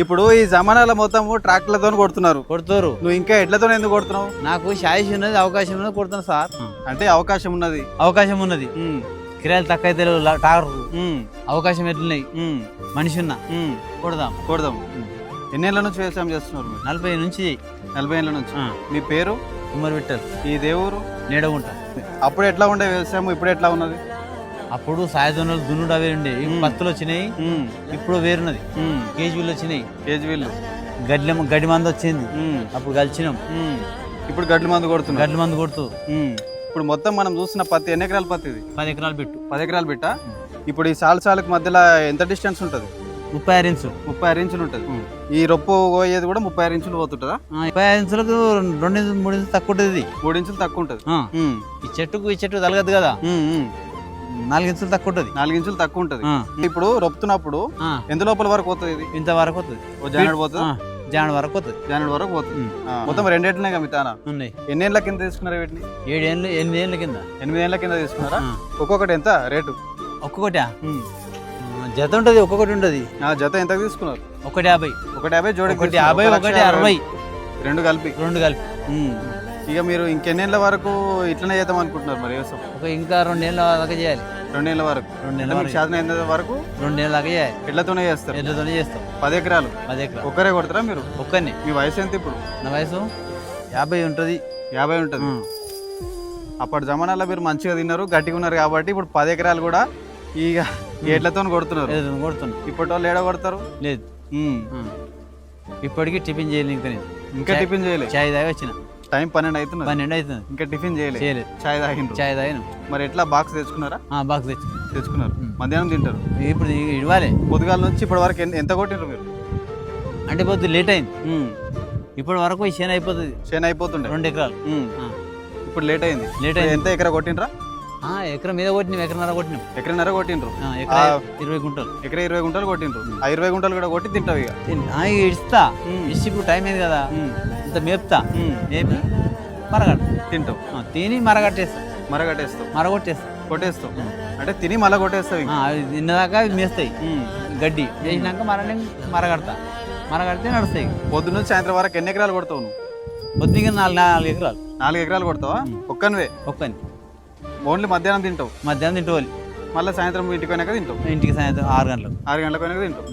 ఇప్పుడు ఈ జమానాల మొత్తము ట్రాక్టర్లతో కొడుతున్నారు. నువ్వు ఇంకా ఎడ్లతో ఎందుకు కొడుతున్నావు? నాకు ఛాయిస్ ఉన్నది, అవకాశం ఉన్నది, కొడుతున్నా సార్. అంటే అవకాశం ఉన్నది. కిరాయిలు తక్కువ అయితే ట్రాక్టర్ అవకాశం ఎట్లున్నాయి, మనిషి ఉన్నా కొడదాం. ఎన్నేళ్ల నుంచి వ్యవసాయం చేస్తున్నారు మీరు? 40 నుంచి 40 ఏళ్ళ నుంచి. మీ పేరు? ఉమ్మర్ విట్టల్. ఈ దేవురు నేడగుంట. అప్పుడు ఎట్లా ఉండే వ్యవసాయం, ఇప్పుడు ఎట్లా ఉన్నది? అప్పుడు సాయధనులు దున్నుడు అవి ఉండే, పత్తులు వచ్చినాయి. ఇప్పుడు వేరున్నది, కేజీలు వచ్చినాయి. కేజీలు గడ్డి మంది వచ్చింది, అప్పుడు కలిసినాం. ఇప్పుడు గడ్డి మందు కొడుతున్నాం. గడ్డి మందు కొడుతూ ఇప్పుడు మొత్తం మనం చూస్తున్న పత్తి ఎన్ని ఎకరాల పత్తి? ఇది 10 ఎకరాలు పెట్టు. 10 ఎకరాలు పెట్టా. ఇప్పుడు ఈ సాలుకు మధ్యలో ఎంత డిస్టెన్స్ ఉంటుంది? 36 ఇంచులు. 36 ఇంచులు ఉంటుంది. ఈ రొప్పు పోయేది కూడా 36 ఇంచులు పోతుంటుందా? 35 ఇంచులకు 2 ఇంచులు 3 ఇంచులు తక్కువ ఉంటుంది. 3 ఇంచులు తక్కువ ఉంటుంది. ఈ చెట్టు తలగదు కదా, 4 ఇంచులు తక్కువ ఉంటుంది. 4 ఇంచులు తక్కువ ఉంటుంది. ఇప్పుడు రొప్పుతున్నప్పుడు ఎంత లోపల వరకు పోతుంది? ఇది ఇంతవరకు వస్తుంది. జానెడ్ పోతుంది. జానెడ్ వరకు వస్తుంది. జానెడ్ వరకు పోతుంది. మొత్తం 2 ఏళ్ళనే కదా మీ తాన ఉన్నాయి. ఎన్ని ఏళ్ళ కింద తీసుకున్నారా వీటిని? 8 ఏళ్ళ కింద. 8 ఏళ్ళ కింద తీసుకున్నారా? ఒక్కొక్కటి ఎంత రేటు? ఒక్కొక్కటి జత ఉంటది, ఒక్కొక్కటి ఉంటది. జత ఎంత తీసుకున్నారు? 150. 150 జోడి. 150, 160. రెండు కలిపి. ఇక మీరు ఇంకెన్నేళ్ళ వరకు ఇట్లనే చేద్దాం అనుకుంటున్నారు మరి వ్యవసాయం? ఇంకా 2 ఏళ్ళ దాకా చేయాలి. 2 ఏళ్ళ వరకు. 2 ఏళ్ళ వరకు 2 ఏళ్ళ దాకా చేయాలి. ఎడ్లతోనే చేస్తారు? ఎడ్లతోనే చేస్తాం. 10 ఎకరాలు. 10 ఎకరాలు ఒక్కరే కొడతారా మీరు? ఒక్కరిని. మీ వయసు ఎంత ఇప్పుడు? నా వయసు 50 ఉంటుంది. 50 ఉంటుంది. అప్పటి జమానాల్లో మీరు మంచిగా తిన్నారు, గట్టిగా ఉన్నారు కాబట్టి ఇప్పుడు 10 ఎకరాలు కూడా ఇక ఎడ్లతో కొడుతున్నారు. ఇప్పటి వాళ్ళు ఏడ కొడతారు? లేదు, ఇప్పటికీ టిఫిన్ చేయలేదు. ఇంకా టిఫిన్ చేయలేదు. చాయ్ తాగి వచ్చిన. టైం 12 అవుతుంది. 12 అవుతుంది. ఇంకా టిఫిన్ చేయలేదు. చాయ్ తాగిన. మరి ఎట్లా బాక్స్ తెచ్చుకున్నారా? బాక్స్ తెచ్చుకున్నారు. మధ్యాహ్నం తింటారు. ఇప్పుడు ఇవ్వాలి. పొద్దుగాల నుంచి ఇప్పటి వరకు ఎంత కొట్టినారు మీరు? అంటే పొద్దు లేట్ అయింది. ఇప్పటి వరకు చేను అయిపోతుంది. చేను అయిపోతుండే 2 ఎకరాలు. ఇప్పుడు లేట్ అయింది. ఎంత ఎకరా కొట్టినరా? ఎకరం మీద కొట్టినాం. ఎకరన్నర కొట్టినాం. ఎకరన్నర కొట్టిండ్రు. 20 గుంటలు. ఎకరా 20 గుంటలు కొట్టిండ్రు. ఆ 20 గుంటలు కూడా కొట్టి తింటావు ఇక? ఇస్తా. ఇచ్చి ఇప్పుడు టైం అయింది కదా, ఇంత మేపుతా. మేపి తింటావు. తిని కొట్టేస్తావు. అంటే తిని మళ్ళీ కొట్టేస్తావు. తిన్నదాకా మేస్తాయి. గడ్డి వేసినాక మరగడితే నడుస్తాయి. పొద్దు నుంచి సాయంత్రం వరకు ఎన్ని ఎకరాలు కొడతావు నువ్వు? పొద్దుగా 4 ఎకరాలు. 4 ఎకరాలు కొడతావా? ఒక్కని. ఓన్లీ మధ్యాహ్నం తింటావు? మధ్యాహ్నం తింటోవాలి. మళ్ళీ సాయంత్రం ఇంటికి పోయినాక తింటావు? ఇంటికి సాయంత్రం 6 గంటలకు. 6 గంటలకు పోయినాక తింటావు.